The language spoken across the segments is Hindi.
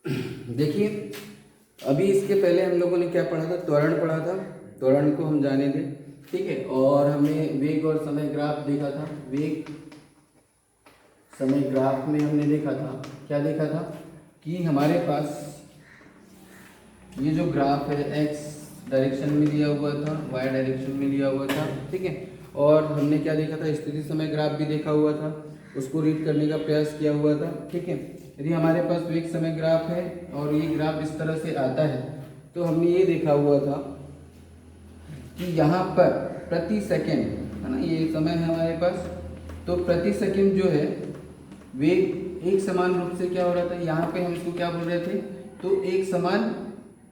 देखिए, अभी इसके पहले हम लोगों ने क्या पढ़ा था, त्वरण पढ़ा था। त्वरण को हम जाने दें, ठीक है। और हमने वेग और समय ग्राफ देखा था। वेग समय ग्राफ में हमने देखा था, क्या देखा था कि हमारे पास ये जो ग्राफ है एक्स डायरेक्शन में लिया हुआ था, वाई डायरेक्शन में लिया हुआ था, ठीक है। और हमने क्या देखा था, स्थिति समय ग्राफ भी देखा हुआ था, उसको रीड करने का प्रयास किया हुआ था, ठीक है। यदि हमारे पास वेग समय ग्राफ है और ये ग्राफ इस तरह से आता है, तो हमने ये देखा हुआ था कि यहाँ पर प्रति सेकेंड, है ना, ये समय है हमारे पास, तो प्रति सेकेंड जो है वेग एक समान रूप से क्या हो रहा था, यहाँ पे हम इसको क्या बोल रहे थे, तो एक समान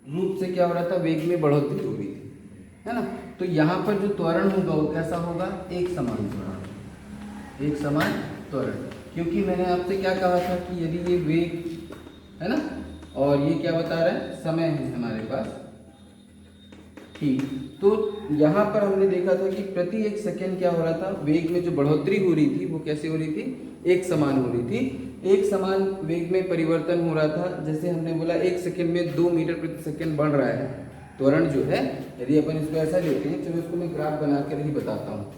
रूप से क्या हो रहा था, वेग में बढ़ोतरी हो रही थी, है ना। तो यहाँ पर जो त्वरण होगा वो कैसा होगा, एक समान त्वरण, एक समान त्वरण। क्योंकि मैंने आपसे क्या कहा था कि यदि ये वेग है ना, और ये क्या बता रहा है, समय है हमारे पास, ठीक। तो यहाँ पर हमने देखा था कि प्रति एक सेकेंड क्या हो रहा था, वेग में जो बढ़ोतरी हो रही थी वो कैसे हो रही थी, एक समान हो रही थी, एक समान वेग में परिवर्तन हो रहा था। जैसे हमने बोला 1 सेकेंड में 2 मीटर प्रति सेकेंड बढ़ रहा है त्वरण जो है। यदि अपन इसको ऐसा लेते हैं, चलो इसको मैं ग्राफ बनाकर ही बताता हूँ,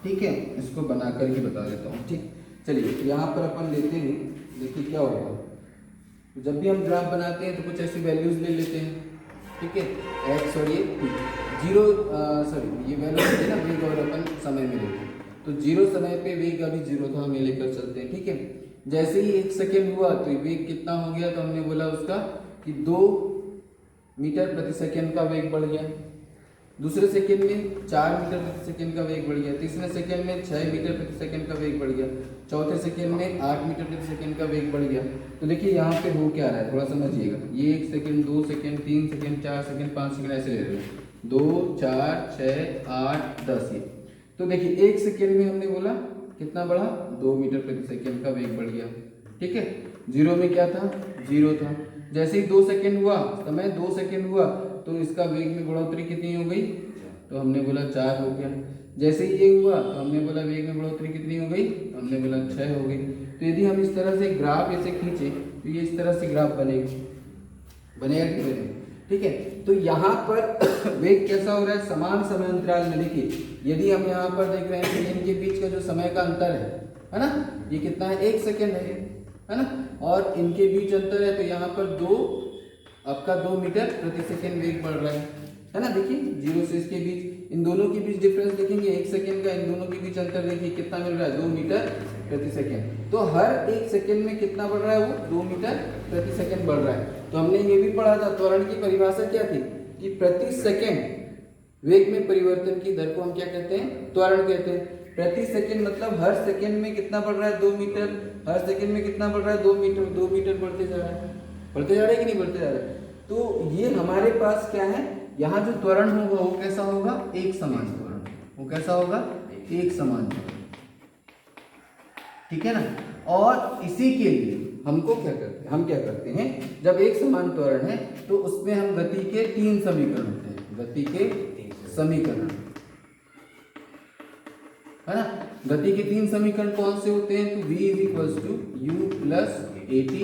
ठीक है, इसको बनाकर ही बता देता हूँ, ठीक। चलिए यहाँ पर अपन लेते हैं, देखिए क्या होगा, जब भी हम ग्राफ बनाते हैं तो कुछ ऐसी वैल्यूज ले लेते हैं, ठीक है, एक्स और ये जीरो, सॉरी ये वैल्यू है ना, वेग और अपन समय में लेते हैं, तो जीरो समय पे वेग अभी जीरो था, हमें लेकर चलते हैं, ठीक है। जैसे ही 1 सेकेंड हुआ तो वेग कितना हो गया, तो हमने बोला उसका कि 2 मीटर प्रति सेकेंड का वेग बढ़ गया। दूसरे सेकेंड में 4 मीटर प्रति सेकेंड का वेग बढ़ गया। तीसरे सेकेंड में 6 मीटर प्रति सेकेंड का वेग बढ़ गया। चौथे सेकेंड में 8 मीटर प्रति सेकेंड का वेग बढ़ गया। तो देखिए यहाँ पे हो क्या रहा है, थोड़ा समझिएगा। ये 1 second, 2 second, 3 second, 4 second, 5 second ऐसे ले रहे हैं, 2, 4, 6, 8, 10 ये। तो देखिए 1 सेकेंड में हमने बोला कितना बढ़ा, 2 मीटर प्रति सेकेंड का वेग बढ़ गया, ठीक है। जीरो में क्या था, जीरो था। जैसे ही 2 सेकेंड हुआ, समय 2 सेकेंड हुआ, तो इसका वेग में बढ़ोतरी कितनी हो गई, तो हमने बोला 4 हो गया। जैसे ही ये हुआ तो हमने बोला वेग में बढ़ोतरी कितनी हो गई, हमने बोला 6 हो गई। तो यदि हम इस तरह से ग्राफ ऐसे खींचे तो ये इस तरह से ग्राफ बनेगा, बनेगा कि बनेगा, ठीक है। तो यहाँ पर वेग कैसा हो रहा है, समान समय अंतराल में। देखिए यदि हम यहाँ पर देख रहे हैं तो इनके बीच का जो समय का अंतर है ना, ये कितना है, 1 सेकेंड है ना, और इनके बीच अंतर है, तो यहाँ पर आपका 2 मीटर प्रति सेकेंड वेग बढ़ रहा है ना। देखिए जीरो से इसके बीच, इन दोनों के बीच डिफरेंस देखेंगे 1 सेकेंड का, इन दोनों के बीच अंतर देखिए कितना मिल रहा है, 2 मीटर प्रति सेकेंड। तो हर 1 सेकेंड में कितना बढ़ रहा है, वो 2 मीटर प्रति सेकेंड बढ़ रहा है। तो हमने ये भी पढ़ा था, त्वरण की परिभाषा क्या थी कि प्रति सेकेंड वेग में परिवर्तन की दर को हम क्या कहते हैं, त्वरण कहते हैं। प्रति सेकेंड मतलब हर सेकेंड में कितना बढ़ रहा है, 2 मीटर, हर सेकेंड में कितना बढ़ रहा है, 2 मीटर, 2 मीटर बढ़ते जा रहा है, बढ़ते जा रहा है कि नहीं बढ़ते जा रहा है। तो ये हमारे पास क्या है, यहाँ जो त्वरण होगा वो कैसा होगा, एक समान त्वरण, वो कैसा होगा, एक समान त्वरण, ठीक है ना। और इसी के लिए हमको क्या करते हैं, हम क्या करते हैं, जब एक समान त्वरण है तो उसमें हम गति के 3 समीकरण होते हैं, गति के समीकरण, है ना। गति के 3 समीकरण कौन से होते हैं, तो v is equals to u plus a t,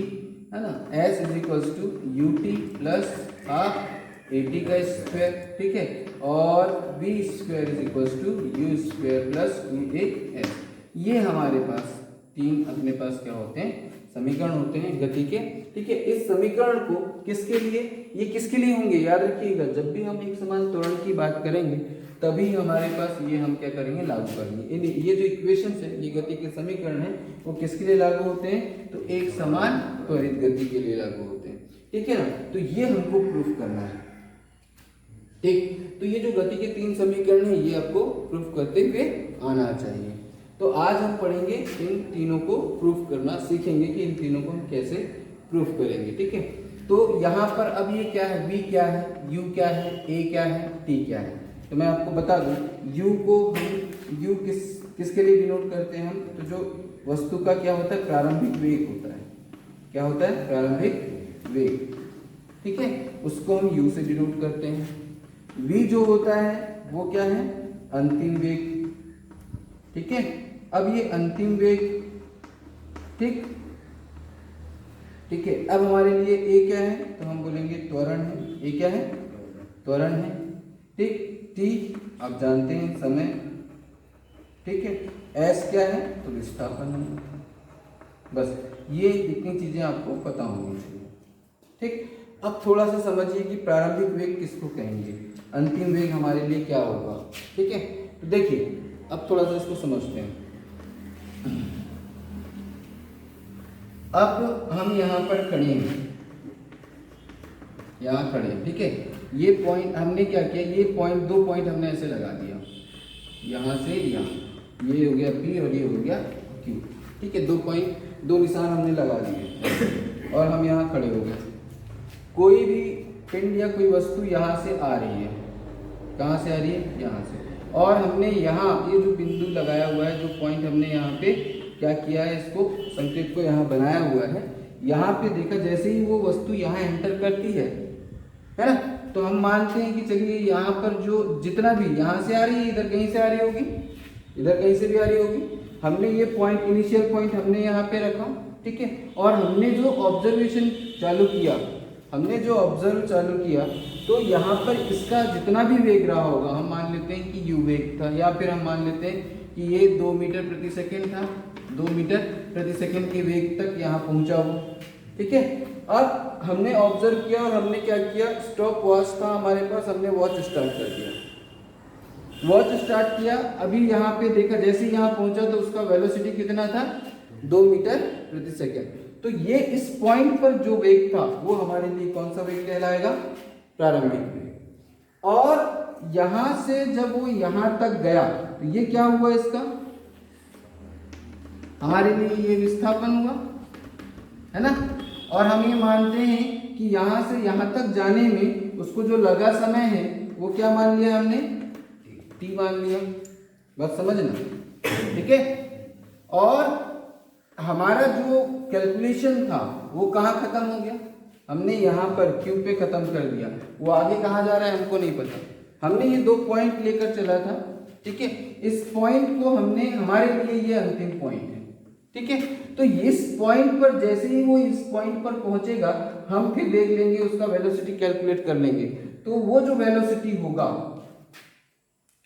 है ना, s is equals to u t plus half a t का स्क्वायर, ठीक है, और v square is equals to u square plus 2a s। ये हमारे पास 3 अपने पास क्या होते हैं, समीकरण होते हैं गति के, ठीक है। इस समीकरण को किसके लिए, ये किसके लिए होंगे, याद रखिएगा, जब भी हम एक समान त्वरण की बात करेंगे तभी हमारे पास ये हम क्या करेंगे, लागू करेंगे। ये जो इक्वेशंस है, ये गति के समीकरण है, वो किसके लिए लागू होते हैं, तो एक समान त्वरित गति के लिए लागू होते हैं, ठीक है ना। तो ये हमको प्रूफ करना है, ठीक। तो ये जो गति के 3 समीकरण है, ये आपको प्रूफ करते हुए आना चाहिए। तो आज हम पढ़ेंगे इन तीनों को प्रूफ करना, सीखेंगे कि इन तीनों को हम कैसे प्रूफ करेंगे, ठीक है। तो यहाँ पर अब ये क्या है, v क्या है, u क्या है, a क्या है, t क्या है। तो मैं आपको बता दूं, u को हम u किसके लिए डिनोट करते हैं हम, तो जो वस्तु का क्या होता है, प्रारंभिक वेग होता है, क्या होता है, प्रारंभिक वेग, ठीक है, उसको हम u से डिनोट करते हैं। v जो होता है वो क्या है, अंतिम वेग, ठीक है। अब ये अंतिम वेग, ठीक, ठीक है। अब हमारे लिए ए क्या है, तो हम बोलेंगे त्वरण है। ए क्या है, त्वरण है। ठीक, टी आप जानते हैं समय, ठीक है। एस क्या है, तो विस्थापन है। बस ये इतनी चीजें आपको पता होनी चाहिए। ठीक, अब थोड़ा सा समझिए कि प्रारंभिक वेग किसको कहेंगे, अंतिम वेग हमारे लिए क्या होगा। ठीक है, तो देखिए अब थोड़ा सा इसको समझते हैं। अब हम यहाँ पर खड़े हैं, यहाँ खड़े हैं, ठीक है। ये पॉइंट हमने क्या किया, ये पॉइंट, दो पॉइंट हमने ऐसे लगा दिया, यहाँ से यहाँ, ये हो गया P और ये हो गया Q, ठीक है। दो पॉइंट, दो निशान हमने लगा दिए और हम यहाँ खड़े हो गए। कोई भी पिंड या कोई वस्तु यहाँ से आ रही है, कहाँ से आ रही है, यहाँ से, और हमने यहाँ ये जो बिंदु लगाया हुआ है, जो पॉइंट हमने यहाँ पे क्या किया है, इसको संकेत को यहाँ बनाया हुआ है, यहाँ पे देखा जैसे ही वो वस्तु यहाँ एंटर करती है ना, तो हम मानते हैं कि चलिए यहाँ पर जो जितना भी यहाँ से आ रही है, इधर कहीं से आ रही होगी, इधर कहीं से भी आ रही होगी। हमने ये पॉइंट, इनिशियल पॉइंट हमने यहाँ पे रखा, ठीक है। और हमने जो ऑब्जर्वेशन चालू किया, हमने जो ऑब्जर्व चालू किया, तो यहाँ पर इसका जितना भी वेग रहा होगा, हम मान लेते हैं कि u वेग था, या फिर हम मान लेते हैं कि ये 2 मीटर प्रति सेकेंड था, 2 मीटर प्रति सेकेंड के वेग तक यहाँ पहुँचा वो, ठीक है। अब हमने ऑब्जर्व किया और हमने क्या किया, स्टॉप वॉच था हमारे पास, हमने वॉच स्टार्ट कर दिया, वॉच स्टार्ट किया। अभी यहाँ पे देखा जैसे ही यहाँ पहुंचा तो उसका वेलोसिटी कितना था, 2 मीटर प्रति सेकेंड। तो ये इस पॉइंट पर जो वेग था वो हमारे लिए कौन सा वेग कहलाएगा, प्रारंभिक वेग। और यहां से जब वो यहां तक गया तो ये क्या हुआ, इसका हमारे लिए ये विस्थापन हुआ, है ना। और हम ये मानते हैं कि यहां से यहां तक जाने में उसको जो लगा समय है वो क्या मान लिया हमने, टी मान लिया। बस समझना, ठीक है। और हमारा जो कैलकुलेशन था वो कहाँ खत्म हो गया, हमने यहाँ पर Q पे खत्म कर दिया। वो आगे कहाँ जा रहा है हमको नहीं पता, हमने ये 2 पॉइंट लेकर चला था, ठीक है। इस पॉइंट को हमने, हमारे लिए ये अंतिम पॉइंट है, ठीक है। तो इस पॉइंट पर जैसे ही वो इस पॉइंट पर पहुंचेगा, हम फिर देख लेंगे, उसका वेलोसिटी कैलकुलेट कर लेंगे। तो वो जो वेलोसिटी होगा,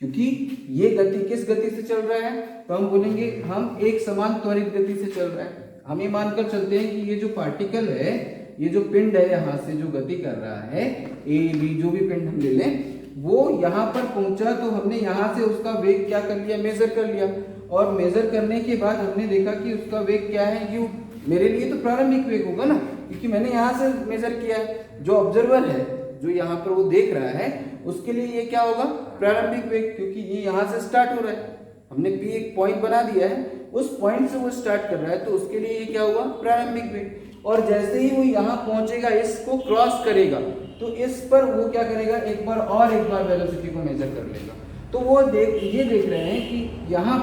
क्योंकि ये गति किस गति से चल रहा है, तो हम बोलेंगे हम एक समान त्वरित गति से चल रहा है। हम ये मानकर चलते हैं कि ये जो पार्टिकल है, ये जो पिंड है, यहाँ से जो गति कर रहा है, ए बी जो भी पिंड हम ले लें, वो यहाँ पर पहुंचा तो हमने यहाँ से उसका वेग क्या कर लिया, मेजर कर लिया। और मेजर करने के बाद हमने देखा कि उसका वेग क्या है, u। मेरे लिए तो प्रारंभिक वेग होगा ना, क्योंकि मैंने यहाँ से मेजर किया है। जो ऑब्जर्वर है, जो यहाँ पर वो देख रहा है, उसके लिए ये क्या होगा, प्रारंभिक वेग, क्योंकि ये यहाँ से स्टार्ट हो रहा है। हमने P एक पॉइंट बना दिया है, उस पॉइंट से वो स्टार्ट कर रहा है, तो उसके लिए ये क्या हुआ, प्रारंभिक वेग। और जैसे ही वो यहाँ पहुंचेगा, इसको क्रॉस करेगा, तो इस पर वो क्या करेगा, एक बार वेलोसिटी को मेजर कर लेगा। तो वो ये देख रहे हैं कि यहाँ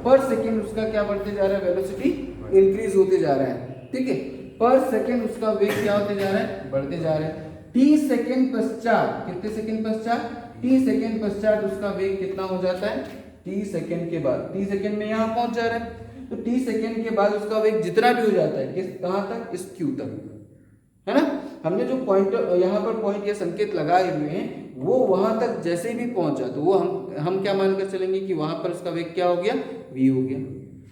पर सेकेंड उसका क्या बढ़ते जा रहा है, वेलोसिटी इंक्रीज होते जा रहा है, ठीक है। पर सेकेंड उसका वेग क्या होते जा रहा है, बढ़ते जा रहा है। टी सेकेंड पश्चात, कितने सेकेंड पश्चात, टी सेकेंड पश्चात उसका वेग कितना हो जाता है, टी सेकेंड के बाद, टी सेकेंड में यहाँ पहुंच जा रहा है, तो टी सेकेंड के बाद उसका वेग जितना भी हो जाता है, किस कहाँ तक, इस Q तक, है ना। हमने जो पॉइंट यहाँ पर पॉइंट या संकेत लगाए हुए हैं, वो वहां तक जैसे भी पहुंचा, तो वो हम क्या मानकर चलेंगे कि वहां पर उसका वेग क्या हो गया, v हो गया।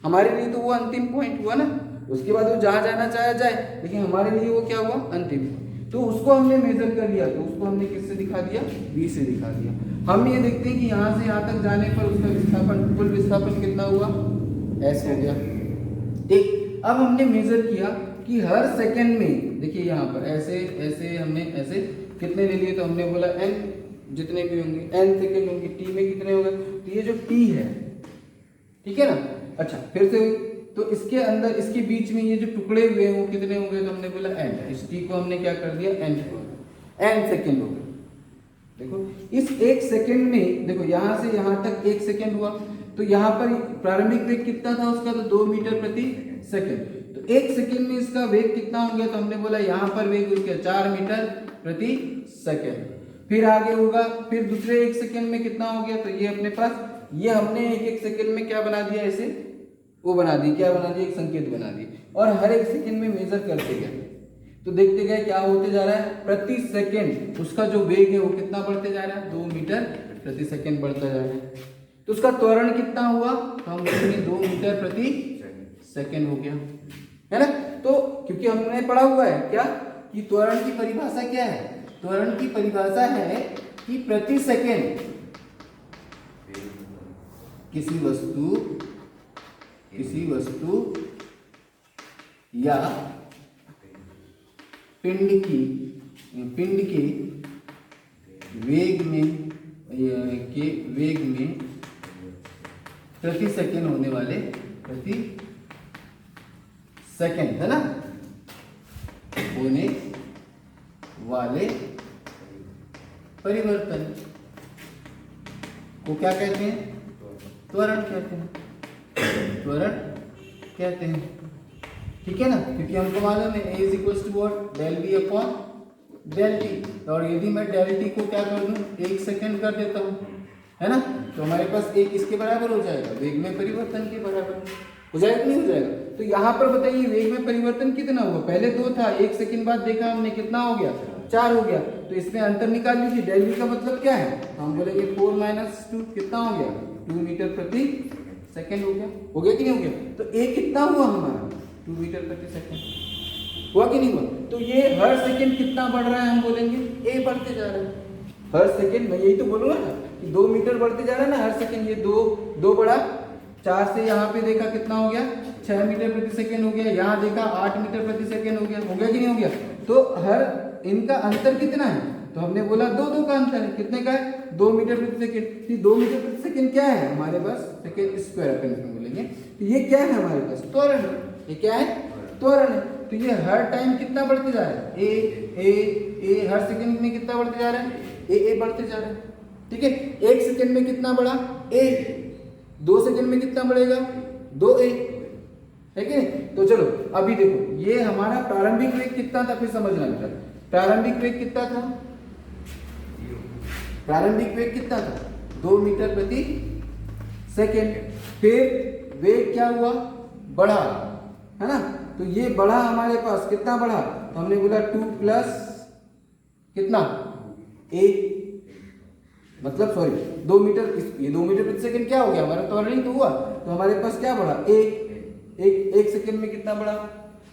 हमारे लिए तो वो अंतिम पॉइंट हुआ ना, उसके बाद वो जहां जाना चाहे जाए, लेकिन हमारे लिए वो क्या हुआ, अंतिम। तो उसको हमने मेजर कर लिया, तो उसको हमने किससे दिखा दिया, v से दिखा दिया। हम ये देखते हैं कि यहाँ से यहाँ तक जाने पर उसका विस्थापन, कुल विस्थापन कितना हुआ, s हो गया, ठीक। अब हमने मेजर किया कि हर सेकंड में, देखिए यहाँ पर ऐसे ऐसे हमने ऐसे कितने ले लिए, तो हमने बोला n, जितने भी होंगे n सेकंड होंगे, t में कितने होंगे, तो ये जो t है, ठीक है ना। अच्छा, फिर से तो इसके अंदर, इसके बीच में ये जो टुकड़े हुए हैं वो कितने होंगे, तो हमने बोला n, इस t को हमने क्या कर दिया, n सेकंड हो गए। देखो इस 1 सेकंड में, देखो यहाँ से यहाँ तक 1 सेकंड हुआ, तो यहाँ पर प्रारंभिक वेग कितना था उसका, तो 2 मीटर प्रति सेकंड। तो 1 सेकंड में इसका वेग कितना हो गया, तो हमने बोला यहाँ पर वेग उसका 4 मीटर प्रति सेकंड। फिर आगे होगा, फिर दूसरे 1 सेकंड में कितना हो गया, तो ये अपने पास, ये हमने 1 सेकंड में क्या बना दिया, ऐसे वो बना दी, क्या बना दिया, एक संकेत बना दी, और हर 1 सेकंड में मेजर करते गए, तो देखते गए क्या होते जा रहा है, प्रति सेकंड उसका जो वेग है वो कितना बढ़ते जा रहा है, 2 मीटर प्रति सेकंड बढ़ता जा रहा है। तो उसका त्वरण कितना हुआ, तो हम बोलेंगे 2 मीटर प्रति सेकंड हो गया, है ना। तो क्योंकि हमने पढ़ा हुआ है क्या कि त्वरण की परिभाषा क्या है, त्वरण की परिभाषा है कि प्रति सेकंड किसी वस्तु या पिंड के वेग में प्रति सेकंड होने वाले, प्रति सेकंड है ना, होने वाले परिवर्तन को क्या कहते हैं, त्वरण कहते हैं, त्वरण कहते हैं। ठीक है ना, क्योंकि हमको मालूम है A is equal to what, del V upon del टी। और यदि मैं डेल टी को क्या कर दूं, 1 सेकंड कर देता हूं, है ना, तो हमारे पास एक इसके बराबर हो जाएगा, वेग में परिवर्तन के बराबर हो जाएगा कि नहीं हो जाएगा। तो यहाँ पर बताइए वेग में परिवर्तन कितना हुआ, पहले 2 था, 1 सेकंड बाद देखा हमने कितना हो गया, 4 हो गया। तो इसमें अंतर निकाल लीजिए, डेल वी का मतलब क्या है, हम बोलेंगे 4 - 2 कितना हो गया, 2 मीटर प्रति सेकंड हो गया कि नहीं हो गया। तो ए कितना हुआ हमारा, 2 मीटर प्रति सेकंड हुआ कि नहीं हुआ। तो ये हर सेकंड कितना बढ़ रहा है, हम बोलेंगे ए बढ़ते जा रहा है हर सेकंड। मैं यही तो बोलूंगा ना कि 2 मीटर बढ़ते जा रहा है ना हर सेकंड, ये 2 बढ़ा, 4 से यहाँ पे देखा कितना हो गया, 6 मीटर प्रति सेकंड हो गया, यहाँ देखा 8 मीटर प्रति सेकंड हो गया कि नहीं हो गया। तो हर इनका अंतर कितना है, तो हमने बोला 2 का अंतर है, कितने का है, 2 मीटर प्रति सेकंड। 2 मीटर प्रति सेकंड क्या है हमारे पास, सेकंड स्क्वायर अपन इसमें बोलेंगे। तो ये क्या है हमारे पास, त्वरण। ये क्या है, त्वरण है। तो ये हर टाइम कितना बढ़ते जा रहा है, ए हर सेकंड में कितना बढ़ते जा रहा है, ए बढ़ते जा रहा है। ठीक है, 1 सेकंड में कितना बढ़ा, ए, 2 सेकंड में कितना बढ़ेगा, 2a, है कि नहीं। तो चलो अभी देखो, ये हमारा प्रारंभिक वेग कितना था, फिर समझना बेटा, प्रारंभिक वेग कितना था, प्रारंभिक वेग कितना था, 2 मीटर प्रति सेकंड। फिर वेग क्या हुआ, बढ़ा, है ना। तो ये बढ़ा हमारे पास, कितना बढ़ा, तो हमने बोला 2 प्लस कितना, a, मतलब सॉरी 2 मीटर, ये 2 मीटर प्रति सेकंड क्या हो गया हमारा, त्वरण ही तो हुआ। तो हमारे पास क्या बढ़ा, एक सेकंड में कितना बढ़ा,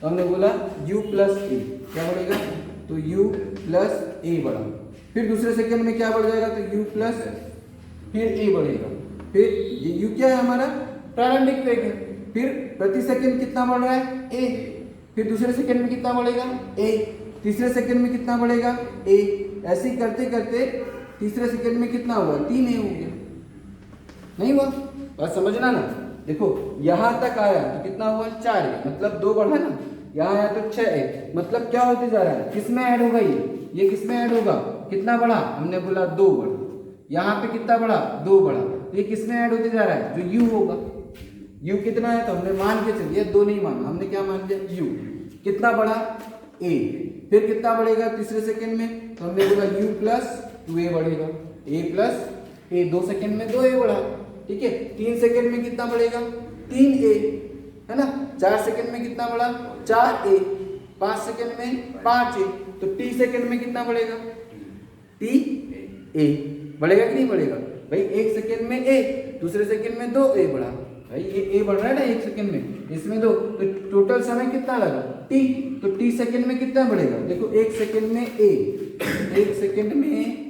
तो हमने बोला u प्लस a, क्या बढ़ेगा, तो u प्लस a बढ़ा। फिर दूसरे सेकंड में क्या बढ़ जाएगा, तो u प्लस फिर a बढ़ेगा। फिर ये u क्या है हमारा, प्रारंभिक वेग है। फिर प्रति सेकंड कितना बढ़ रहा है, a। फिर दूसरे सेकंड में कितना बढ़ेगा, a। तीसरे सेकंड में कितना बढ़ेगा, a। ऐसे ही करते करते तीसरे सेकंड में कितना हुआ, 3a हो गया, नहीं हुआ। बस समझना ना, देखो यहां तक आया तो कितना हुआ, 4a, मतलब 2 बढ़ा ना, यहाँ आया तो 6a, मतलब क्या होते जा रहा है, किसमें ऐड होगा, ये किसमें ऐड होगा, कितना बढ़ा, हमने बोला 2 बढ़ा। यहाँ पे कितना बढ़ा, 2 बढ़ा, तो ये किसमें ऐड होते जा रहा है, जो u होगा। u कितना है, तो हमने मान के चलिए, 2 नहीं माना, हमने क्या मान लिया, u कितना बढ़ा, a। फिर कितना बढ़ेगा तीसरे सेकंड में, तो हमने बोला u प्लस 2a बढ़ेगा, a प्लस a, 2 सेकंड में 2a बढ़ा। ठीक है, 3 सेकंड में कितना बढ़ेगा, 3a, है ना। 4 सेकंड में कितना बढ़ा, 4a। 5 सेकंड में 5a, तो t सेकंड में कितना बढ़ेगा, ta बढ़ेगा कि नहीं बढ़ेगा भाई। 1 सेकंड में a, दूसरे सेकंड में 2a बढ़ा, भाई ये a बढ़ रहा है ना 1 सेकंड में, इसमें 2, तो टोटल समय कितना लगा, t। तो t सेकंड में कितना बढ़ेगा, देखो 1 सेकंड में a, 1 सेकंड में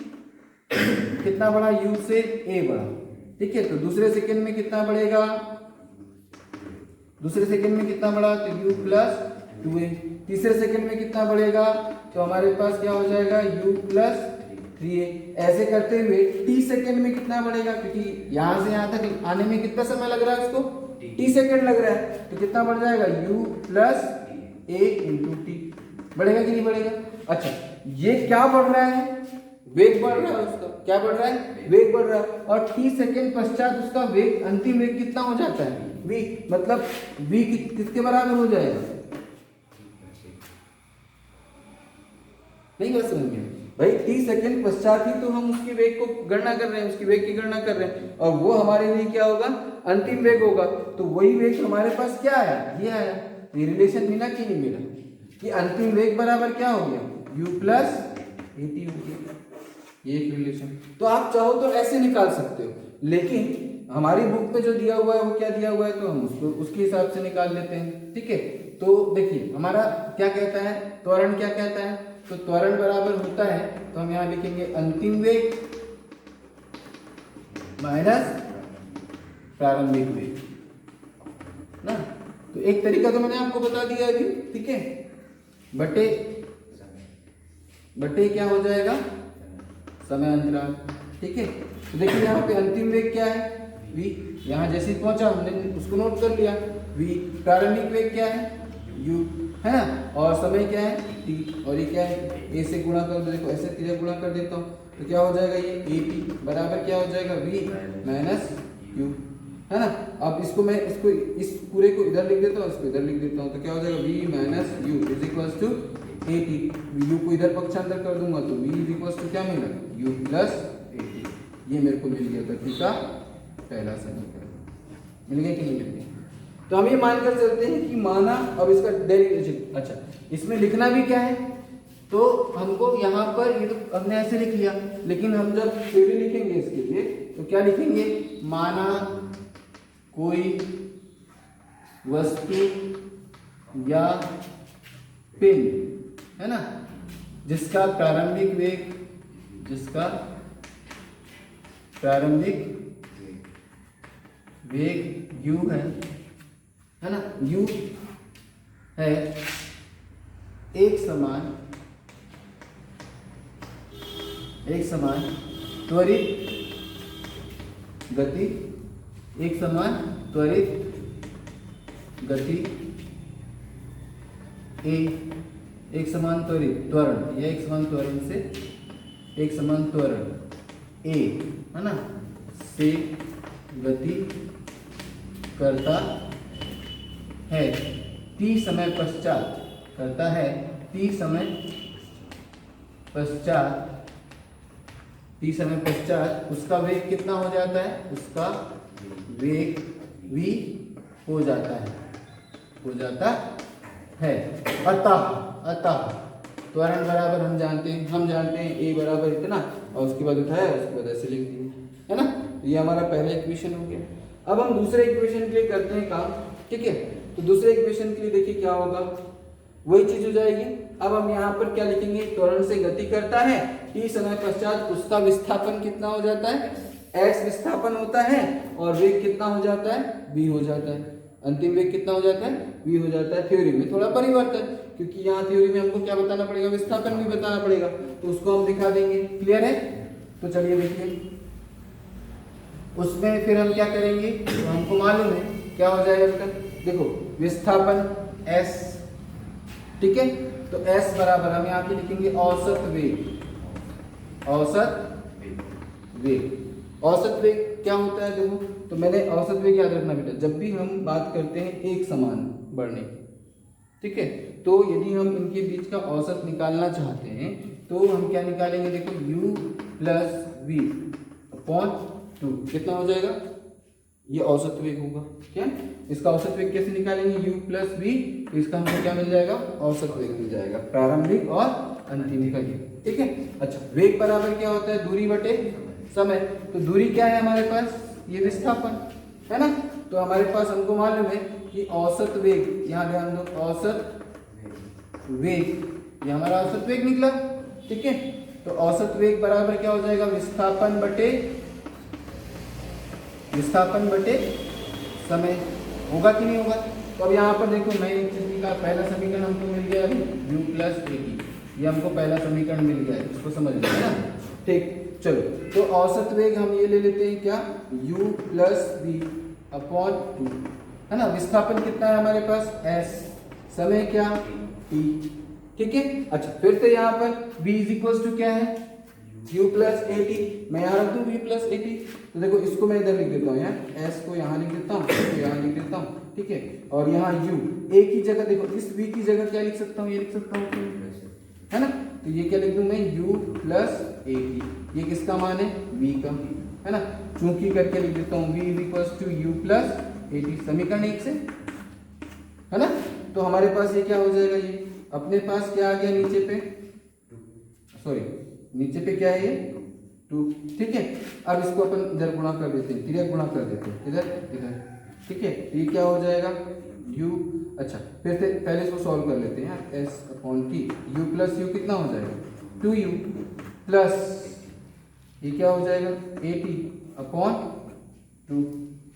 कितना बढ़ा, u से a बढ़ा। ठीक है, तो दूसरे सेकंड में कितना बढ़ेगा, दूसरे सेकंड में कितना बढ़ा, तो u प्लस 2a। तीसरे सेकंड में कितना बढ़ेगा, तो हमारे पास क्या हो जाएगा, u प्लस 3a। ऐसे करते हुए t सेकंड में कितना बढ़ेगा, क्योंकि यहां से यहां तक आने में कितना समय लग रहा है उसको, t सेकंड लग रहा है, तो कितना बढ़ जाएगा, u plus a into T. बढ़ेगा कि नहीं बढ़ेगा। अच्छा, ये क्या बढ़ रहा है, वेग बढ़ रहा है उसका, क्या बढ़ रहा है, वेग बढ़ रहा है। और t सेकंड पश्चात उसका वेग, अंतिम वेग कितना हो जाता है, v, मतलब v किसके बराबर हो जाएगा, नहीं बात समझ में भाई। 30 सेकंड पश्चात ही तो हम उसकी वेग को गणना कर रहे हैं, उसकी वेग की गणना कर रहे हैं, और वो हमारे लिए क्या होगा, अंतिम वेग होगा। तो वही वेग हमारे पास क्या आया, ये आया। ये रिलेशन मिला कि नहीं मिला, कि अंतिम वेग बराबर क्या हो गया, u प्लस at हो गया। ये एक रिलेशन। तो आप चाहो तो ऐसे निकाल सकते हो, लेकिन हमारी बुक में जो दिया हुआ है वो क्या दिया हुआ है, तो हम उसको उसके हिसाब से निकाल लेते हैं। ठीक है, तो देखिए हमारा क्या कहता है, त्वरण क्या कहता है, तो त्वरण बराबर होता है, तो हम यहाँ लिखेंगे अंतिम वेग माइनस प्रारंभिक वेग ना। तो एक तरीका तो मैंने आपको बता दिया अभी, ठीक है, बटे बटे क्या हो जाएगा, समय अंतराल। ठीक है, तो देखिए यहाँ पे अंतिम वेग क्या है, v, यहाँ जैसे ही पहुंचा हमने उसको नोट कर लिया, v, प्रारंभिक वेग क्या है, u, है ना, और समय क्या है, t, और ये क्या है, a से गुणा कर दो, देखो ऐसे सीधे गुणा कर देता हूँ, तो क्या हो जाएगा, ये at बराबर क्या हो जाएगा, v माइनस u, है ना। अब इसको मैं इसको इस पूरे को इधर लिख देता हूँ, इसको इधर लिख देता हूँ, तो क्या हो जाएगा, v minus u is equals to at, u को इधर पक्षांतर कर दूंगा तो v इज इक्वल्स टू क्या मिला, u प्लस at। ये मेरे को मिल गया गति का पहला समीकरण। मिल गया कि नहीं मिल गया? तो हम ये मानकर चलते हैं कि माना, अब इसका डेरिवेशन, अच्छा इसमें लिखना भी क्या है, तो हमको यहाँ पर ये तो हमने ऐसे लिख लिया, लेकिन हम जब थ्योरी लिखेंगे इसके लिए तो क्या लिखेंगे, माना कोई वस्तु या पिंड, है ना, जिसका प्रारंभिक वेग u है ना, u है एक समान त्वरित गति, एक समान त्वरित गति a, एक समान त्वरित त्वरण, या एक समान त्वरण से एक समान त्वरण a, है ना, से गति करता है t समय पश्चात, करता है t समय पश्चात उसका वेग कितना हो जाता है, उसका वेग v हो जाता है। अतः त्वरण बराबर हम जानते हैं a बराबर इतना, और उसके बाद उठाया, उसके बाद ऐसे लिख दिया, है ना। ये हमारा पहला इक्वेशन हो गया। अब हम दूसरे इक्वेशन के लिए करते हैं काम, ठीक है। तो दूसरे इक्वेशन के लिए देखिए क्या होगा, वही चीज हो जाएगी। अब हम यहाँ पर क्या लिखेंगे, त्वरण से गति करता है t समय पश्चात उसका विस्थापन कितना हो जाता है, x विस्थापन होता है, और वेग कितना हो जाता है, v हो जाता है। अंतिम वेग कितना हो जाता है, v हो जाता है। थ्योरी में थोड़ा परिवर्तन, क्योंकि यहाँ थ्योरी में हमको क्या बताना पड़ेगा, विस्थापन भी बताना पड़ेगा, तो उसको हम दिखा देंगे। क्लियर है? तो चलिए देखिए, उसमें फिर हम क्या करेंगे, तो हमको मालूम है क्या हो जाएगा बेटा, देखो विस्थापन s, ठीक है। तो s बराबर हम यहाँ पे लिखेंगे औसत वेग क्या होता है, देखो तो मैंने औसत वेग याद रखना बेटा, जब भी हम बात करते हैं एक समान बढ़ने की, ठीक है, तो यदि हम इनके बीच का औसत निकालना चाहते हैं तो हम क्या निकालेंगे, देखो u प्लस v अपॉन 2 कितना हो जाएगा, ये औसत वेग होगा। क्या इसका औसत वेग कैसे निकालेंगे, u प्लस v, तो इसका हमको क्या मिल जाएगा, औसत वेग मिल जाएगा, प्रारंभिक और अंतिम का ये, ठीक है। अच्छा, वेग बराबर क्या होता है, दूरी बटे समय। तो दूरी क्या है हमारे पास, ये विस्थापन है ना। तो हमारे पास हमको मालूम है कि औसत वेग, यहाँ ध्यान दो, औसत वेग, ये हमारा औसत वेग निकला, ठीक है। तो औसत वेग बराबर क्या हो जाएगा, विस्थापन बटे समय, होगा कि नहीं होगा। तो अब यहाँ पर देखो, मैं एक चीज का पहला समीकरण हमको मिल गया अभी, u प्लस at, ये हमको पहला समीकरण मिल गया है, इसको समझ लिया है ना। ठीक, चलो, तो औसत वेग हम ये ले लेते हैं क्या, u प्लस v अपॉन 2, है ना। विस्थापन कितना है हमारे पास, s, समय क्या, t, ठीक है। अच्छा, फिर से यहाँ पर v इज इक्वल टू क्या है, u प्लस at, मैं यहाँ रख दूँ v प्लस at, तो देखो इसको मैं इधर लिख देता हूँ, यहाँ s को यहाँ लिख देता हूँ, यहाँ लिख देता हूँ, ठीक है। और यहाँ u, a की जगह देखो, इस v की जगह क्या लिख सकता हूँ, ये लिख सकता हूँ, है ना। तो ये क्या लिख दूँ मैं, u प्लस at, ये किसका मान है, v का, है ना। चूंकि करके लिख देता हूँ v is equal to u plus at, समीकरण 1 से, है ना। तो हमारे पास ये क्या हो जाएगा, ये अपने पास क्या आ गया नीचे पे, सॉरी नीचे पे क्या है ये 2, ठीक है। अब इसको अपन इधर गुणा कर देते हैं, तिर्यक गुणा कर देते हैं, इधर इधर, ठीक है। ये क्या हो जाएगा u, अच्छा फिर से पहले इसको सॉल्व कर लेते हैं, s upon t, u plus u कितना हो जाएगा 2u प्लस ये क्या हो जाएगा at अपॉन 2,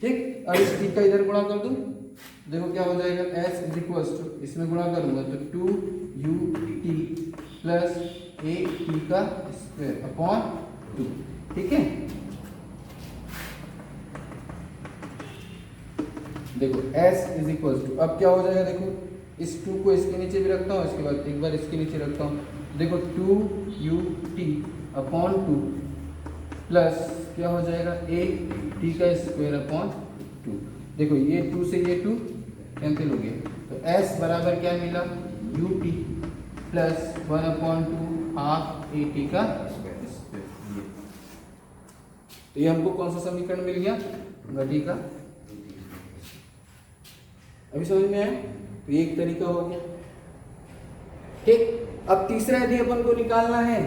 ठीक। अब इस t का इधर गुणा कर दूं, देखो क्या हो जाएगा s इज इक्वल्स टू, इसमें गुणा करूंगा तो 2ut प्लस at का स्क्वायर अपॉन 2, ठीक है। देखो s इज इक्वल्स टू, अब क्या हो जाएगा, देखो इस 2 को इसके नीचे भी रखता हूँ, इसके बाद एक बार इसके नीचे रखता हूँ, देखो 2ut अपॉन 2 प्लस क्या हो जाएगा at का स्क्वायर अपॉन 2। देखो ये 2 से ये 2 कैंसिल हो गया, तो s बराबर क्या मिला ut plus 1 upon 2 half at का स्क्वायर। तो ये हमको कौन सा समीकरण मिल गया, गति का। अभी समझ में आया, तो ये एक तरीका हो गया, ठीक। अब तीसरा यदि अपन को निकालना है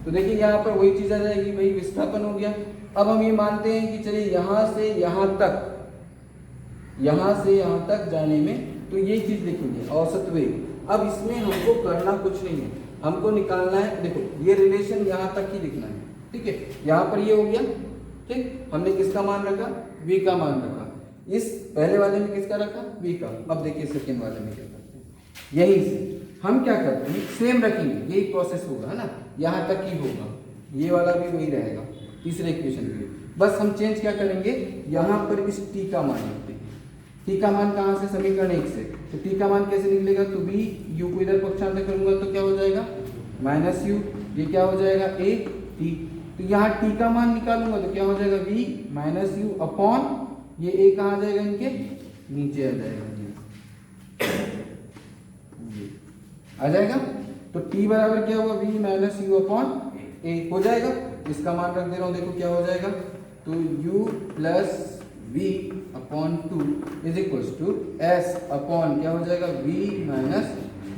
तो देखिए यहाँ पर वही चीज आ जाएगी, भाई विस्थापन हो गया। अब हम ये मानते हैं कि चलिए यहाँ से यहाँ तक जाने में तो ये चीज लिखेंगे औसत वेग। अब इसमें हमको करना कुछ नहीं है, हमको निकालना है, देखो ये रिलेशन यहाँ तक ही लिखना है, ठीक है। यहाँ पर ये हो गया, ठीक। हमने किसका मान रखा, v का मान रखा, इस पहले वाले में किसका रखा v का। अब देखिए सेकेंड वाले में क्या करते हैं, यहीं से हम क्या करते हैं सेम रखेंगे, यही प्रोसेस होगा, है ना, यहाँ तक ही होगा, ये वाला भी वही रहेगा तीसरे इक्वेशन के लिए। बस हम चेंज क्या करेंगे, यहाँ पर इस t का मान लिखते हैं। t का मान कहाँ से, समीकरण 1 से, तो t का मान कैसे निकलेगा, तो v, u को इधर पक्षांतर करूंगा तो क्या हो जाएगा माइनस u, ये क्या हो जाएगा a t, तो यहाँ t का मान निकालूंगा तो क्या हो जाएगा v माइनस u अपॉन ये a कहाँ आ जाएगा, इनके नीचे आ जाएगा, आ जाएगा। तो t बराबर क्या होगा v minus u upon a हो जाएगा, इसका मान रख दे रहा हूँ, देखो क्या हो जाएगा, तो u plus v upon 2 is equals to s upon क्या हो जाएगा v minus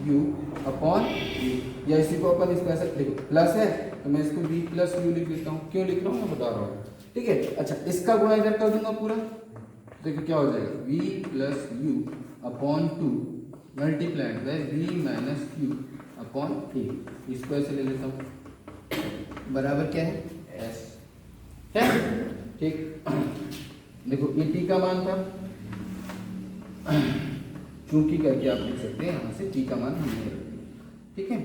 u upon u, या इसी को अपन इसको ऐसे देखो प्लस है तो मैं इसको v प्लस u लिख देता हूँ, क्यों लिख रहा हूँ मैं बता रहा हूँ, ठीक है। अच्छा इसका गुणा इधर कर दूंगा पूरा, देखो क्या हो जाएगा v plus u upon 2 multiplied by v minus u upon a, इसको ऐसे ले लेता हूँ, बराबर क्या है s है, ठीक। देखो ये t का मान था, चूंकि करके आप लिख सकते हैं, यहाँ से t का मान हमने रख दिया, ठीक है।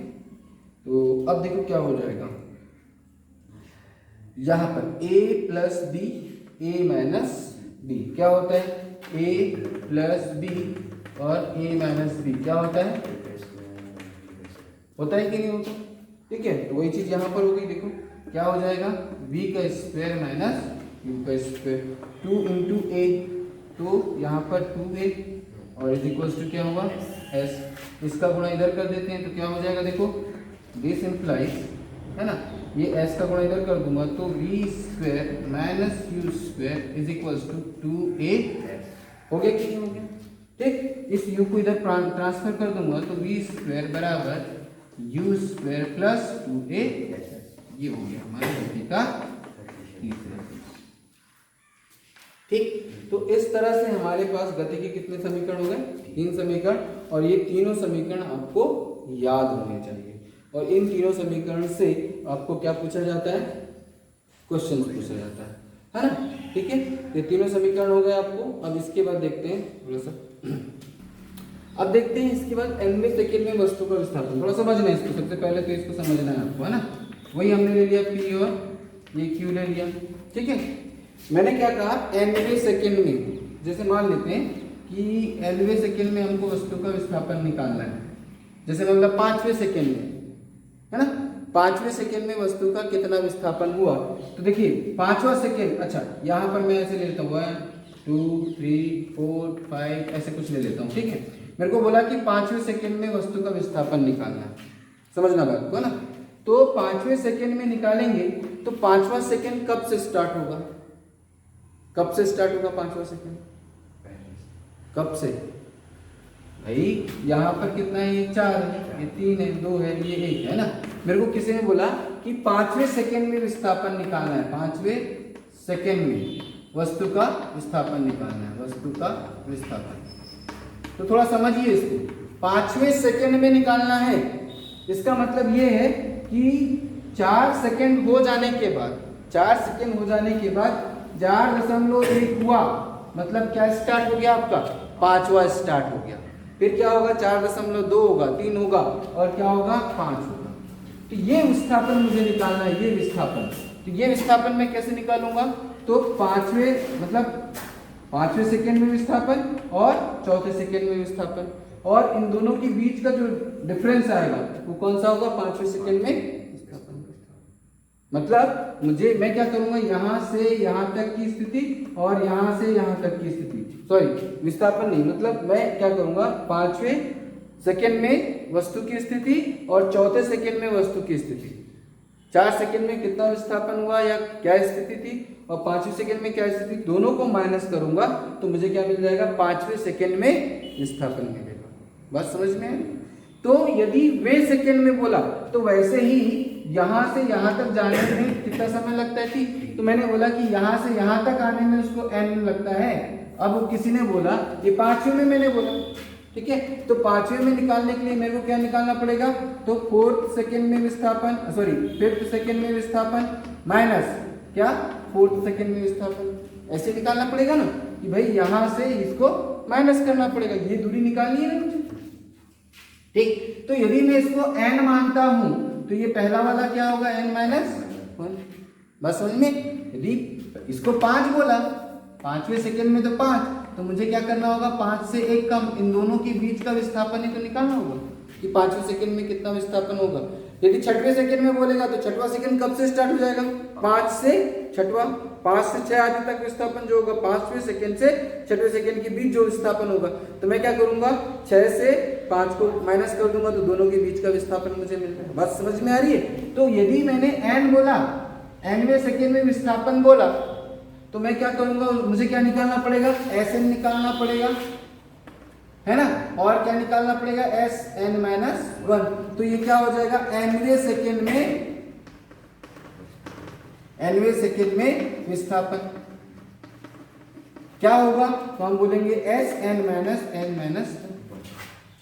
तो अब देखो क्या हो जाएगा, यहाँ पर a plus b, a minus b क्या होता है a प्लस b और a माइनस b क्या होता है कि नहीं होता, ठीक है। तो वही चीज यहाँ पर होगी, देखो क्या हो जाएगा v का स्क्वायर माइनस u का स्क्वायर 2 इंटू a, तो यहाँ पर 2a और इज इक्वल्स टू क्या होगा s, इसका गुणा इधर कर देते हैं तो क्या हो जाएगा, देखो दिस इम्प्लाइज, है ना, ये s का गुणा इधर कर दूंगा तो v square minus u square is equals to 2a हो गया कि नहीं हो गया, ठीक। इस u को इधर ट्रांसफर कर दूंगा तो v स्क्वायर बराबर u स्क्वायर प्लस 2a, ये हो गया हमारे गति का तीसरा, ठीक। तो इस तरह से हमारे पास गति के कितने समीकरण हो गए, 3 समीकरण, और ये तीनों समीकरण आपको याद होने चाहिए, और इन तीनों समीकरण से आपको क्या पूछा जाता है, क्वेश्चन पूछा जाता है ना, ठीक है। ये तीनों समीकरण हो गए आपको। अब इसके बाद देखते हैं थोड़ा सा, अब देखते हैं इसके बाद nवें सेकंड में वस्तु का विस्थापन, थोड़ा समझना है इसको, सबसे पहले तो इसको समझना है आपको, है ना। वही हमने ले लिया p और ये q ले लिया, ठीक है। मैंने क्या कहा nवें सेकंड में, जैसे मान लेते हैं कि nवें सेकंड में हमको वस्तु का विस्थापन निकालना है, जैसे मतलब 5वें सेकंड में, है ना, 5वें सेकंड में वस्तु का कितना विस्थापन हुआ, तो देखिए 5वां सेकंड, अच्छा यहाँ पर मैं ऐसे ले लेता हूँ 1 2 3 4 5 ऐसे कुछ ले लेता हूँ, ठीक है। मेरे को बोला कि 5वें सेकंड में वस्तु का विस्थापन निकालना है, समझना बात को ना। तो 5वें सेकंड में निकालेंगे तो 5वां सेकंड कब से स्टार्ट होगा, कब से स्टार्ट होगा 5वां सेकंड, कब से, भाई यहाँ पर कितना है, ये 4 है, ये 3 है, 2 है, ये 1 है ना। मेरे को किसी ने बोला कि 5वें सेकंड में विस्थापन निकालना है, 5वें सेकंड में वस्तु का विस्थापन निकालना है, वस्तु का विस्थापन। तो थोड़ा समझिए इसको, 5वें सेकंड में निकालना है। इसका मतलब ये है कि 4 सेकंड हो जाने के बाद, 4 सेकंड हो जाने के बाद 4.1 हुआ, मतलब क्या स्टार्ट हो गया आपका, 5वां स्टार्ट हो गया। फिर क्या होगा, 4.2 होगा, 3 होगा और क्या होगा, 5 होगा। तो ये विस्थापन मुझे निकालना है, ये विस्थापन। तो ये विस्थापन मैं कैसे निकालूंगा, तो 5वें मतलब 5वें सेकंड में विस्थापन और 4थे सेकंड में विस्थापन, और इन दोनों के बीच का जो डिफरेंस आएगा वो कौन सा होगा, 5वें सेकंड में विस्थापन। मतलब मुझे, मैं क्या करूंगा, यहां से यहां तक की स्थिति और यहां से यहां तक की स्थिति, सॉरी विस्थापन नहीं, मतलब मैं क्या करूंगा, 5वें सेकंड में वस्तु की स्थिति और 4थे सेकंड में वस्तु की स्थिति, 4 सेकंड में कितना विस्थापन हुआ या क्या स्थिति थी और 5वें सेकंड में क्या स्थिति, दोनों को माइनस करूंगा तो मुझे क्या मिल जाएगा, 5वें सेकंड में विस्थापन मिलेगा। बात समझ में है। तो यदि वे सेकंड में बोला तो वैसे ही यहां से यहां तक जाने में कितना समय लगता है, ठीक। तो मैंने बोला कि यहां से यहां तक आने में उसको n लगता है। अब वो किसी ने बोला, ये 5वें में मैंने बोला, ठीक है, तो 5वें में निकालने के लिए मेरे को क्या निकालना पड़ेगा, तो 4th सेकंड में विस्थापन, सॉरी 5th सेकंड में विस्थापन माइनस क्या, 4th सेकंड में विस्थापन, ऐसे निकालना पड़ेगा ना, कि भाई यहां से इसको माइनस करना पड़ेगा, ये दूरी निकालनी है ना मुझे, ठीक। तो यदि मैं इसको n मानता हूं तो ये पहला वाला क्या होगा, n-1। बस समझ में। यदि इसको 5 बोला, 5वें सेकंड में तो 5, तो मुझे क्या करना होगा, 5 से 1 कम, इन दोनों के बीच का विस्थापन ही तो निकालना होगा कि 5वें सेकंड में कितना विस्थापन होगा। यदि 6वें सेकंड में बोलेगा तो 6वां सेकंड कब से स्टार्ट हो जाएगा, 5 से 6वां, 5 से 6 आदि तक विस्थापन जो होगा, 5वें सेकंड से 6वें सेकंड के बीच जो विस्थापन होगा, तो मैं क्या करूंगा, 6 से 5 को माइनस कर दूंगा तो दोनों के बीच का विस्थापन मुझे मिल रहा है। बात समझ में आ रही है। तो यदि मैंने n बोला, nवें सेकंड में विस्थापन बोला, तो मैं क्या करूंगा, मुझे क्या निकालना पड़ेगा, Sn निकालना पड़ेगा, है ना, और क्या निकालना पड़ेगा, Sn-1। तो ये क्या हो जाएगा, nवें सेकंड में विस्थापन क्या होगा, तो हम बोलेंगे Sn-n-।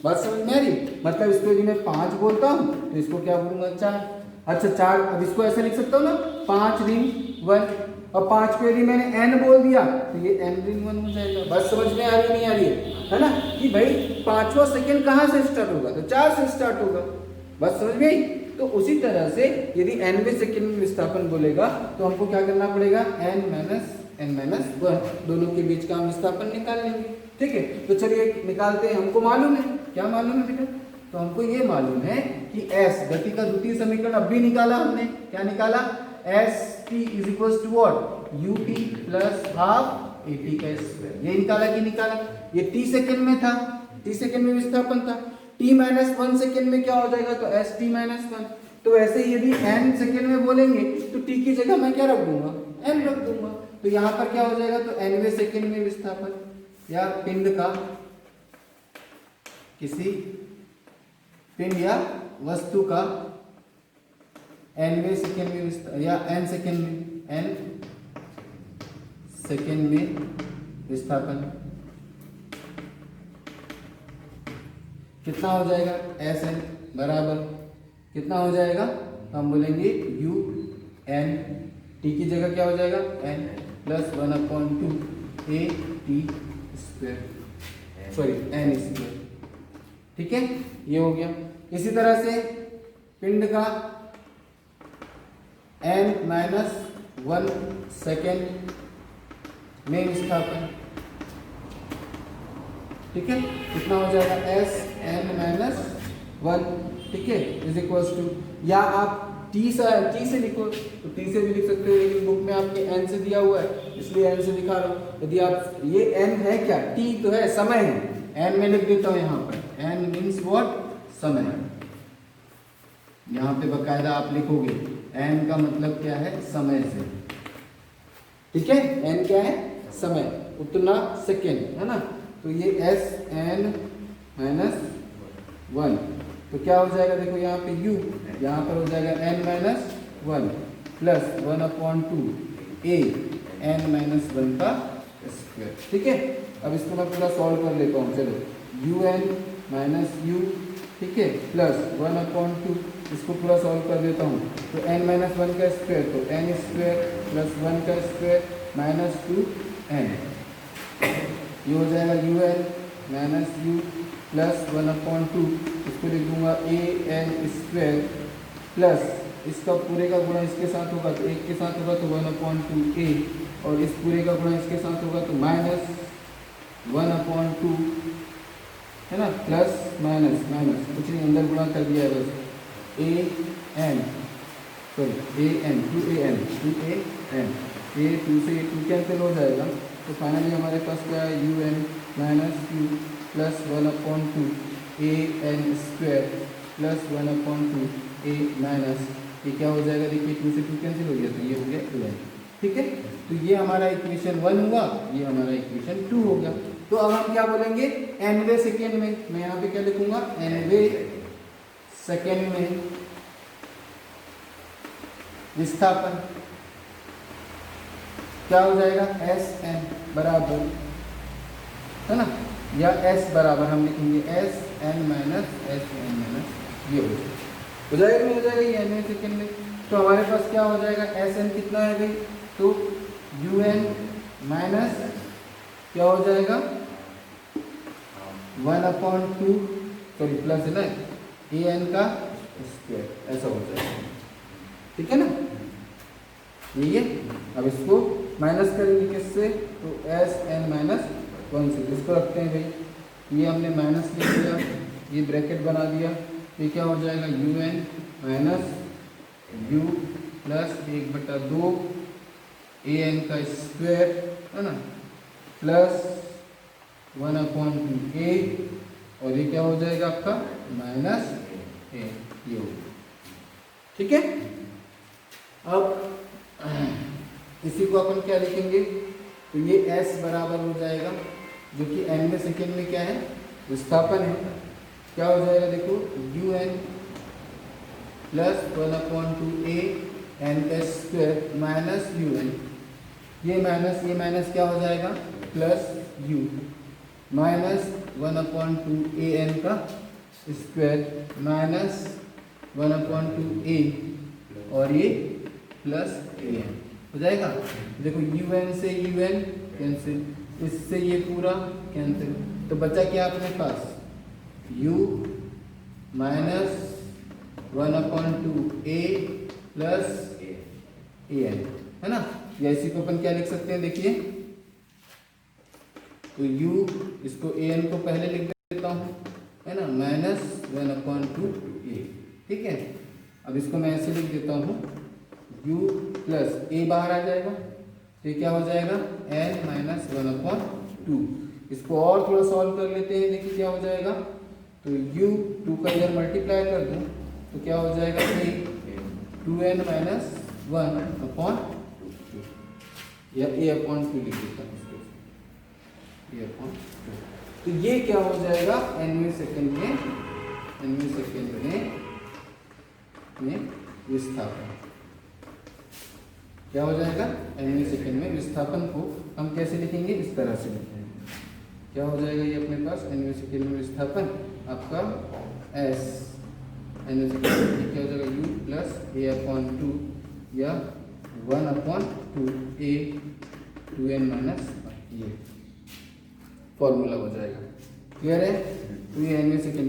बात समझ में आ रही। मतलब इसको यदि मैं 5 बोलता हूं तो इसको क्या बोलूंगा, 4। अच्छा 4, अब इसको ऐसे लिख सकता हूं ना, 5 × 1, और 5 को यदि मैंने n बोल दिया तो ये n-1 हो जाएगा। बस समझ में आ रही नहीं आ रही है ना, कि भाई 5वां सेकंड कहां से स्टार्ट होगा, तो 4 से स्टार्ट होगा। बस समझ में आई। तो उसी तरह से यदि nवें सेकंड में विस्थापन बोलेगा तो हमको क्या करना पड़ेगा, n-1, दोनों के बीच का हम विस्थापन निकाल लेंगे, ठीक है। तो चलिए निकालते हैं। हमको मालूम है, क्या मालूम है बेटा, तो हमको ये मालूम है कि s, गति का द्वितीय समीकरण अब भी निकाला हमने, क्या निकाला, st is equal to what, ut plus half at का स्क्वायर। ये निकाला कि निकाला, ये t सेकंड में था, t सेकंड में विस्थापन था, t-1 सेकंड में क्या हो जाएगा, तो st-1। तो वैसे ही यदि n सेकंड में बोलेंगे तो t की जगह मैं क्या रख दूंगा, n रख दूंगा। तो यहाँ पर क्या हो जाएगा, तो nवें सेकंड में विस्थापन या पिंड का, किसी पिंड या वस्तु का nवें सेकंड में या n सेकंड में विस्थापन कितना हो जाएगा, Sn बराबर कितना हो जाएगा, हम बोलेंगे u n, t की जगह क्या हो जाएगा, n plus 1/2 a t square, sorry n square, ठीक है, ये हो गया। इसी तरह से पिंड का n-1 सेकेंड में विस्थापन, ठीक है, कितना हो जाएगा, Sn-1, ठीक है, इज इक्वल्स टू, या आप t से लिखो तो t से भी लिख सकते हो, लेकिन बुक में आपके n से दिया हुआ है इसलिए n से दिखा रहा हूं। यदि आप, ये n है क्या, t तो है, समय है, n में लिख देता हूं यहाँ पर, n मीन्स व्हाट, समय। यहाँ पे बकायदा आप लिखोगे n का मतलब क्या है, समय से, ठीक है, n क्या है, समय, उतना सेकेंड, है ना। तो ये Sn माइनस 1। तो क्या हो जाएगा देखो यहाँ पे u, यहाँ पर हो जाएगा n minus 1 plus 1/2 a n minus 1 का स्क्वायर। ठीक है, अब इसको मैं पूरा सॉल्व कर लेता हूँ। चलो un माइनस u, ठीक है, प्लस 1/2, इसको पूरा सॉल्व कर देता हूँ। तो n माइनस 1 का स्क्वायर, तो n स्क्वायर प्लस 1 का स्क्वायर माइनस 2n, ये हो जाएगा un माइनस u प्लस 1/2, इसको लिख दूंगा a n स्क्वायर प्लस इसका पूरे का गुणा इसके साथ होगा तो एक के साथ होगा तो 1/2 a, और इस पूरे का गुणा इसके साथ होगा तो माइनस 1/2, है ना, प्लस माइनस माइनस कुछ नहीं, अंदर गुणा कर दिया है बस, a n, sorry a n, 2an, 2an, a 2 से 2 कैंसिल हो जाएगा। तो फाइनली हमारे पास क्या है, un minus u plus 1/2 a n square plus 1/2 a minus, ये क्या हो जाएगा देखिए, 2 से 2 कैंसिल हो गया तो ये हो गया 2n। ठीक है, तो ये हमारा इक्वेशन 1 हुआ, ये हमारा इक्वेशन 2 हो गया। तो अब हम क्या बोलेंगे, nवें सेकेंड में, मैं यहाँ पे क्या लिखूंगा, nवें सेकेंड में विस्थापन क्या हो जाएगा, एस एन बराबर, है ना, या एस बराबर हम लिखेंगे s n minus s n minus, ये हो जाएगा नहीं हो जाएगा, ये एन सेकेंड में। तो हमारे पास क्या हो जाएगा, एस एन कितना है भाई, तो यू एन माइनस क्या हो जाएगा 1/2, सॉरी प्लस है ना, ए एन का स्क्वायर, ऐसा हो जाएगा। ठीक है ना, ये अब इसको माइनस करेंगे किससे, तो एस एन माइनस 1 से, इसको रखते हैं भाई, ये हमने माइनस लिख दिया, ये ब्रैकेट बना दिया, ये क्या हो जाएगा, u n minus u plus 1/2 a n का स्क्वायर, है ना, प्लस 1/2 ए, और ये क्या हो जाएगा आपका माइनस ए, ये हो। ठीक है, अब इसी को अपन क्या लिखेंगे, तो ये s बराबर हो जाएगा, जो कि nवें सेकेंड में क्या है, विस्थापन है, क्या हो जाएगा देखो, u n plus 1/2 a n का स्क्वायर माइनस यू एन, ये माइनस क्या हो जाएगा, plus u minus 1/2 a n का स्क्वायर माइनस 1/2 ए, और ये प्लस ए एन हो जाएगा। देखो यू एन से यू एन कैंसिल, इससे ये पूरा कैंसिल, तो बचा क्या अपने पास, u minus 1/2 a plus a n, है ना, या इसी को अपन क्या लिख सकते हैं देखिए, तो u, इसको ए एन को पहले लिख देता हूँ, है ना, माइनस 1/2 ए। ठीक है, अब इसको मैं ऐसे लिख देता हूँ, u प्लस ए बाहर आ जाएगा, तो क्या हो जाएगा, n माइनस 1/2, इसको और थोड़ा सॉल्व कर लेते हैं, देखिए क्या हो जाएगा, तो u 2 का इधर मल्टीप्लाई कर दूँ तो क्या हो जाएगा, a 2n माइनस 1/2, या a/2 लिख देता हूँ इसको, a/2। तो ये क्या हो जाएगा, nवें सेकेंड में विस्थापन क्या हो जाएगा, nवें सेकेंड में विस्थापन को हम कैसे लिखेंगे, इस तरह से लिखेंगे, क्या हो जाएगा ये अपने पास, nवें सेकेंड में विस्थापन आपका s, nवें सेकेंड में क्या हो जाएगा, u प्लस a/2 या 1/2 a 2n माइनस, ये फॉर्मूला हो जाएगा। क्लियर है, तो ये nवें सेकेंड,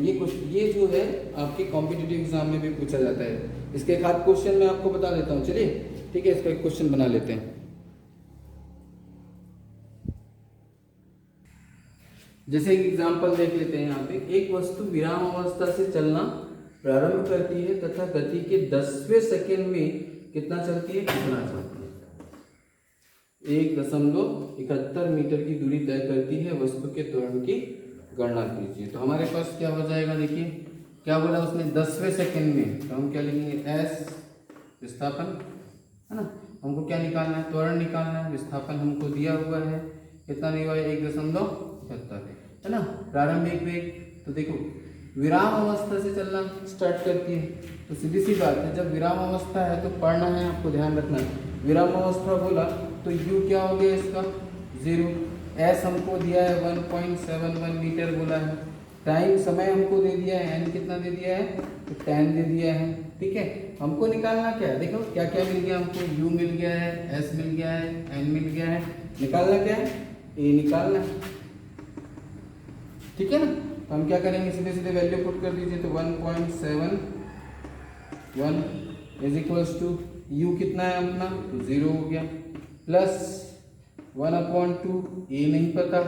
ये जो है आपके कॉम्पिटिटिव एग्जाम में भी पूछा जाता है। इसके एक आध क्वेश्चन मैं आपको बता देता हूँ, चलिए ठीक है, इसका एक क्वेश्चन बना लेते हैं। जैसे एक एग्जांपल देख लेते हैं यहाँ पे, एक वस्तु विराम अवस्था से चलना प्रारंभ करती है तथा गति के 10वें सेकेंड में कितना चलती है, कितना चलती है, 1.71 मीटर की दूरी तय करती है, वस्तु के त्वरण की गणना कीजिए। तो हमारे पास क्या हो जाएगा, देखिए क्या बोला उसने, 10वें सेकेंड में, तो हम क्या लिखेंगे, एस विस्थापन, है ना, हमको क्या निकालना है, त्वरण निकालना है, विस्थापन हमको दिया हुआ है, कितना दिया हुआ है, 1.71, है ना, प्रारंभिक वेग तो देखो विराम अवस्था से चलना स्टार्ट करती है, तो सीधी सी बात है जब विराम अवस्था है तो पढ़ना है, आपको ध्यान रखना है। विराम अवस्था बोला तो u क्या हो गया इसका 0, s हमको दिया है 1.71 मीटर बोला है, टाइम समय हमको दे दिया है n कितना दे दिया है तो 10 दे दिया है। ठीक है, हमको निकालना क्या है, देखो क्या क्या मिल गया हमको, u मिल गया है, s मिल गया है, n मिल गया है, निकालना क्या है a निकालना है। ठीक है ना, तो हम क्या करेंगे सीधे सीधे वैल्यू पुट कर दीजिए, तो 1.71 इज इक्वल्स टू u कितना है अपना तो 0 हो गया, प्लस 1/2 a नहीं पता,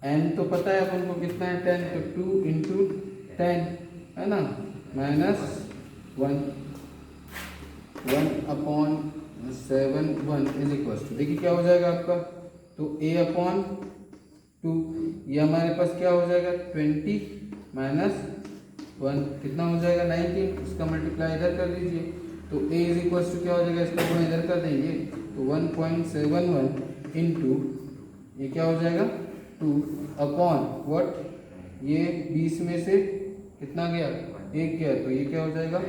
n तो पता है अपन को कितना है 10, तो 2 इंटू 10 है ना, माइनस 1/7 इज इक्वल्स टू, देखिए क्या हो जाएगा आपका, तो a/2 ये हमारे पास क्या हो जाएगा 20 माइनस 1 कितना हो जाएगा 19, इसका मल्टीप्लाई इधर कर दीजिए, तो a इज इक्वल्स टू क्या हो जाएगा, इसका गुणा इधर कर देंगे, तो 1.71 इंटू ये क्या हो जाएगा 2 अपॉन व्हाट, ये 20 में से कितना गया 1 गया, तो ये क्या हो जाएगा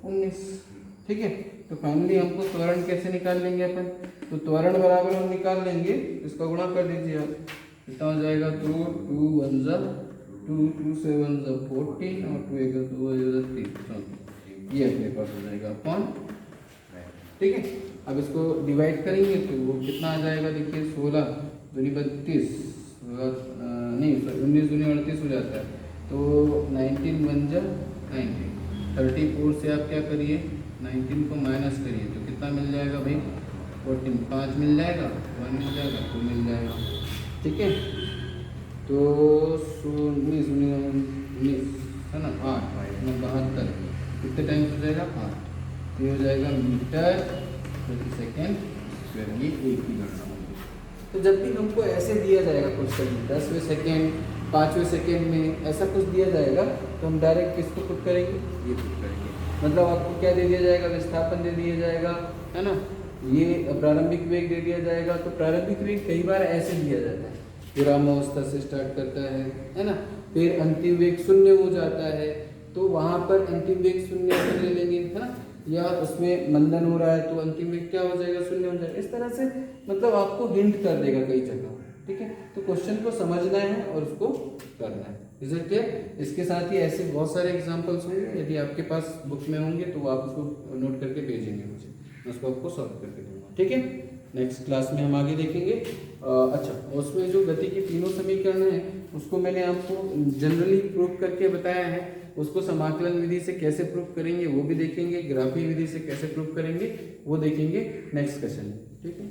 19। ठीक है, तो फाइनली हमको त्वरण कैसे निकाल लेंगे अपन, तो त्वरण बराबर हम निकाल लेंगे, इसका गुणा कर दीजिए आप, कितना हो जाएगा, तो 2 1 जा 2 2 7 जा 14 और 2 1 2 3, ये अपने पास हो जाएगा अपॉन। ठीक है, अब इसको डिवाइड करेंगे तो वो कितना आ जाएगा, देखिए 16 दूनी 32 नहीं 19 दूनी 38 हो जाता है, तो 19 1 जा 19, 34 से आप क्या करिए 19 को माइनस करिए, तो कितना मिल जाएगा भाई 14, 5 मिल जाएगा, 1 मिल जाएगा, 2 मिल जाएगा। ठीक है, तो 19 है ना 8 72 कितने टाइम हो जाएगा 8, तो ये हो जाएगा मीटर प्रति सेकेंड स्क्वायर, ये एक की गणना होगी। तो जब भी हमको ऐसे दिया जाएगा क्वेश्चन में 10वें सेकेंड 5वें सेकेंड में ऐसा कुछ दिया जाएगा, तो हम डायरेक्ट किसको पुट करेंगे, ये पुट करेंगे, मतलब आपको क्या दे दिया जाएगा, विस्थापन दे दिया जाएगा है ना, ये प्रारंभिक वेग दे दिया जाएगा, तो प्रारंभिक वेग कई बार ऐसे दिया जाता है, विराम अवस्था से स्टार्ट करता है ना, फिर अंतिम वेग 0 हो जाता है, तो वहाँ पर अंतिम वेग 0 ले लेंगे है ना, या उसमें मंदन हो रहा है तो अंतिम वेग क्या हो जाएगा 0 हो जाएगा, इस तरह से मतलब आपको हिंट कर देगा कई जगह। ठीक है, तो क्वेश्चन को समझना है और उसको करना है, इज इट क्लियर। इसके साथ ही ऐसे बहुत सारे एग्जांपल्स होंगे, यदि आपके पास बुक में होंगे तो आप उसको नोट करके भेजेंगे मुझे, मैं उसको आपको सॉल्व करके दूंगा। ठीक है, नेक्स्ट क्लास में हम आगे देखेंगे। अच्छा, उसमें जो गति के तीनों समीकरण हैं उसको मैंने आपको जनरली प्रूव करके बताया है, उसको समाकलन विधि से कैसे प्रूव करेंगे वो भी देखेंगे, ग्राफी विधि से कैसे प्रूव करेंगे वो देखेंगे नेक्स्ट क्वेश्चन में। ठीक है।